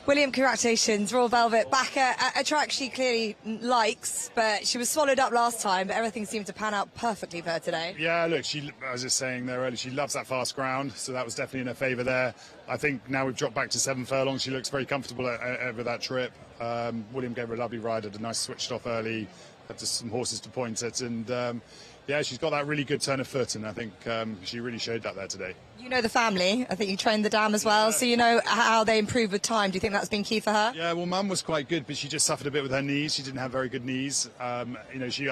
William, congratulations. Royal Velvet back at a track she clearly likes, but she was swallowed up last time, but everything seemed to pan out perfectly for her today. Yeah, look, I was just saying there earlier, she loves that fast ground, so that was definitely in her favour there. I think now we've dropped back to 7 furlongs, she looks very comfortable over that trip. William gave her a lovely ride, had a nice switched off early, had just some horses to point at, and yeah, she's got that really good turn of foot, and I think she really showed that there today. You know the family. I think you trained the dam as well, so you know how they improve with time. Do you think that's been key for her? Yeah, well, Mum was quite good, but she just suffered a bit with her knees. She didn't have very good knees. I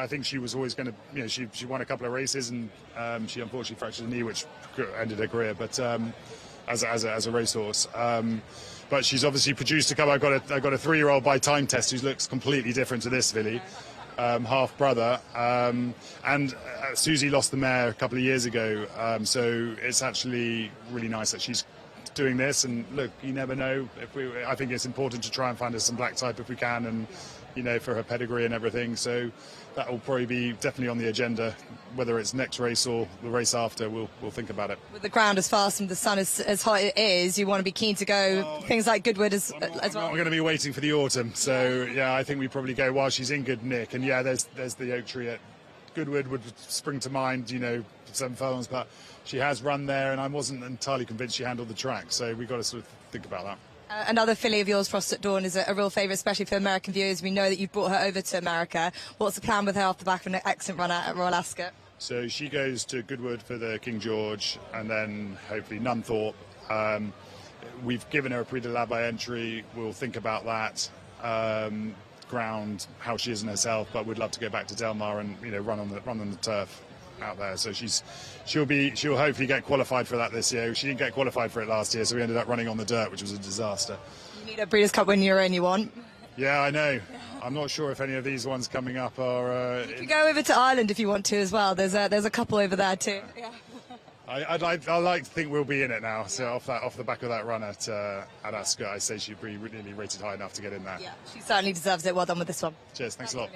think she was always going to, she won a couple of races, and she unfortunately fractured a knee, which ended her career. But as a racehorse. But she's obviously produced a couple. I got a 3-year-old by time test who looks completely different to this filly. Half brother, and Susie lost the mare a couple of years ago, so it's actually really nice that she's doing this. And look, you never know. I think it's important to try and find her some black type if we can, and for her pedigree and everything. So that will probably be definitely on the agenda, whether it's next race or the race after. We'll think about it. With the ground as fast and the sun as hot it is, you want to be keen to go things like Goodwood as well. We're going to be waiting for the autumn, so yeah, I think we probably go while she's in good nick. And yeah, there's the oak tree at Goodwood would spring to mind, 7 furlongs, but she has run there, and I wasn't entirely convinced she handled the track, so we've got to sort of think about that. Another filly of yours, Frost at Dawn, is a real favourite, especially for American viewers. We know that you've brought her over to America. What's the plan with her off the back of an excellent run at Royal Ascot? So she goes to Goodwood for the King George, and then hopefully Nunthorpe. We've given her a Prix de l'Abbé entry. We'll think about that. Ground, how she is in herself, but we'd love to go back to Del Mar and run on the turf out there. So she'll hopefully get qualified for that this year. She didn't get qualified for it last year, so we ended up running on the dirt, which was a disaster. You need a Breeders' Cup win your own, you want? Yeah, I know. I'm not sure if any of these ones coming up are. You can go over to Ireland if you want to as well. There's a couple over there too. Yeah. I'd like to think we'll be in it now. So off the back of that run at Ascot, I say she'd be really rated high enough to get in there. Yeah, she certainly deserves it. Well done with this one. Cheers. Thanks a lot.